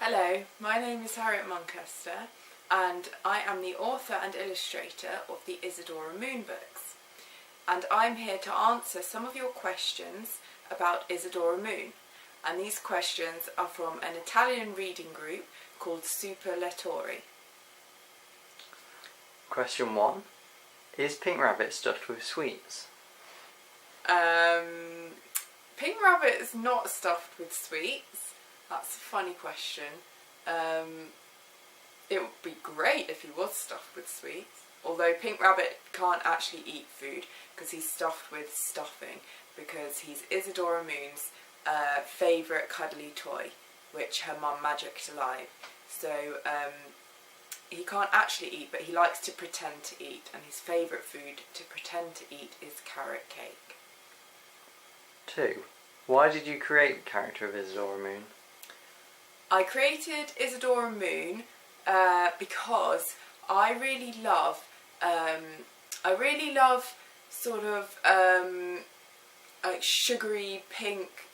Hello, my name is Harriet Muncaster and I am the author and illustrator of the Isadora Moon books, and I'm here to answer some of your questions about Isadora Moon, and these questions are from an Italian reading group called Superlettori. Question 1. Is Pink Rabbit stuffed with sweets? Pink Rabbit is not stuffed with sweets. That's a funny question. It would be great if he was stuffed with sweets, although Pink Rabbit can't actually eat food because he's stuffed with stuffing, because he's Isadora Moon's favourite cuddly toy, which her mum magicked alive. So he can't actually eat, but he likes to pretend to eat, and his favourite food to pretend to eat is carrot cake. 2. Why did you create the character of Isadora Moon? I created Isadora Moon because I really love sort of like sugary pink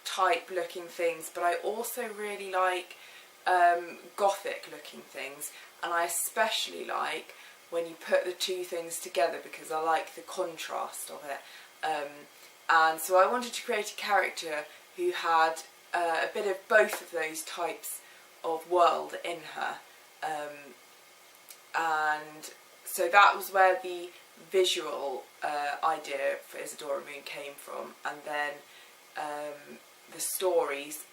type looking things, but I also really like gothic looking things, and I especially like when you put the two things together because I like the contrast of it. And so I wanted to create a character who had a bit of both of those types of world in her, and so that was where the visual idea for Isadora Moon came from, and then the stories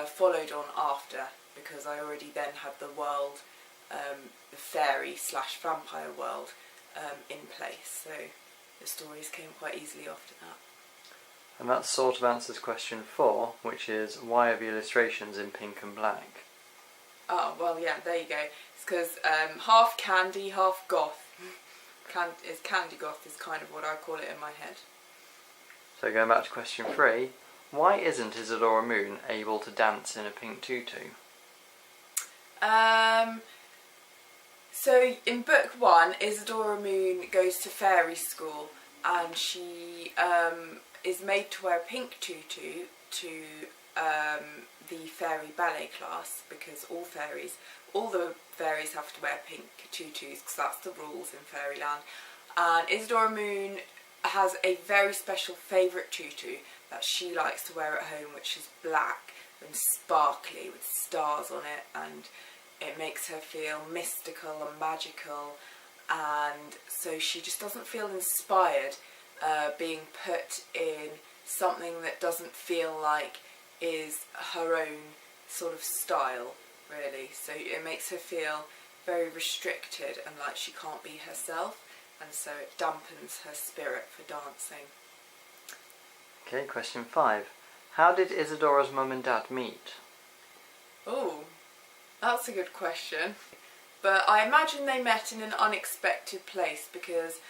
followed on after, because I already then had the world, the fairy/vampire world in place, so the stories came quite easily after that. And that sort of answers question 4, which is, why are the illustrations in pink and black? Oh, well, yeah, there you go. It's because half candy, half goth. Candy goth is kind of what I call it in my head. So going back to question 3, why isn't Isadora Moon able to dance in a pink tutu? So in book 1, Isadora Moon goes to fairy school, and she is made to wear a pink tutu to the fairy ballet class, because all the fairies have to wear pink tutus because that's the rules in fairyland. And Isadora Moon has a very special favourite tutu that she likes to wear at home, which is black and sparkly with stars on it, and it makes her feel mystical and magical, and so she just doesn't feel inspired being put in something that doesn't feel like is her own sort of style, really. So it makes her feel very restricted and like she can't be herself, and so it dampens her spirit for dancing. Okay, question 5. How did Isadora's mum and dad meet? Oh, that's a good question. But I imagine they met in an unexpected place, because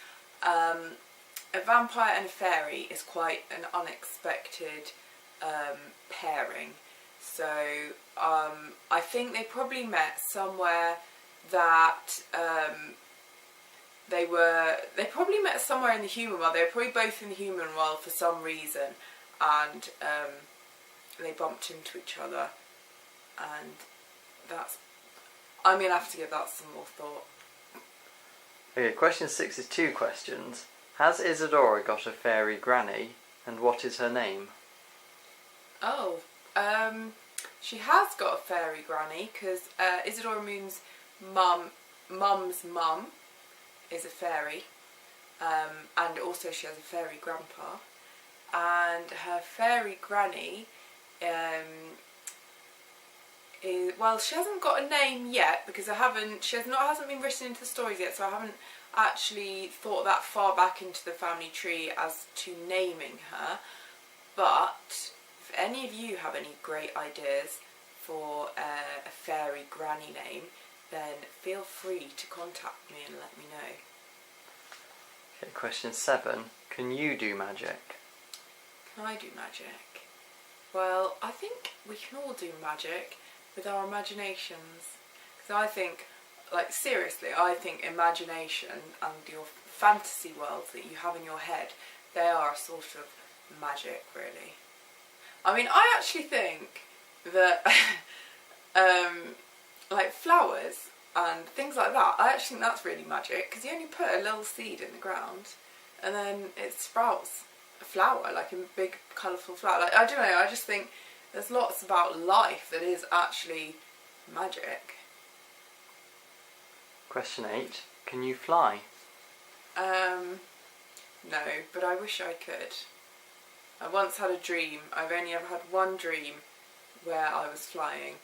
a vampire and a fairy is quite an unexpected pairing. So I think they probably met somewhere that they probably met somewhere in the human world. They were probably both in the human world for some reason, and they bumped into each other, and I'm going to have to give that some more thought. Okay, question 6 is 2 questions. Has Isadora got a fairy granny, and what is her name? Oh, she has got a fairy granny, because Isadora Moon's mum's mum is a fairy, and also she has a fairy grandpa, and her fairy granny well, she hasn't got a name yet, because hasn't been written into the stories yet, so I haven't actually thought that far back into the family tree as to naming her. But if any of you have any great ideas for a fairy granny name, then feel free to contact me and let me know. Okay, question 7. Can you do magic? Can I do magic? Well, I think we can all do magic with our imaginations. Because I think, like, seriously, I think imagination and your fantasy worlds that you have in your head, they are a sort of magic, really. I mean, I actually think that like flowers and things like that. I actually think that's really magic, because you only put a little seed in the ground and then it sprouts a flower, like a big colourful flower. Like, I don't know, I just think there's lots about life that is actually magic. Question 8. Can you fly? No, but I wish I could. I once had a dream. I've only ever had one dream where I was flying,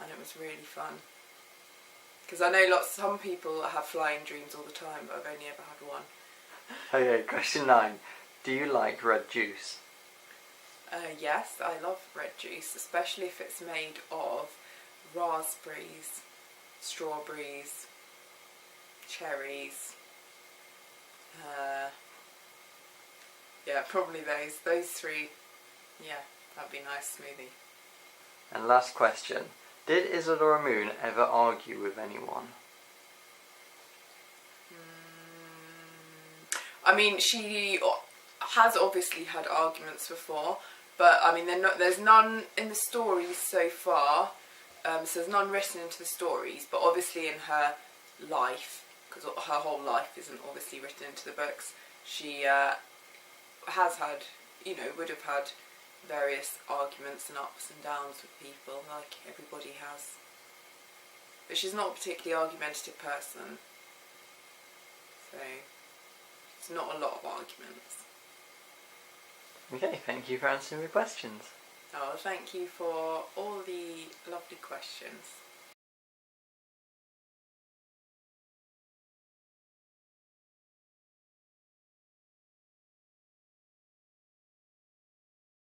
and it was really fun. Because I know some people have flying dreams all the time, but I've only ever had one. Okay, question 9. Do you like red juice? Yes, I love red juice, especially if it's made of raspberries, strawberries, cherries. Yeah, probably those three. Yeah, that'd be a nice smoothie. And last question. Did Isadora Moon ever argue with anyone? I mean, she has obviously had arguments before, but I mean, there's none in the stories so far. So there's none written into the stories, but obviously in her life, because her whole life isn't obviously written into the books, she has had, would have had various arguments and ups and downs with people, like everybody has. But she's not a particularly argumentative person, so it's not a lot of arguments. Okay, thank you for answering the questions. Oh, thank you for all the lovely questions.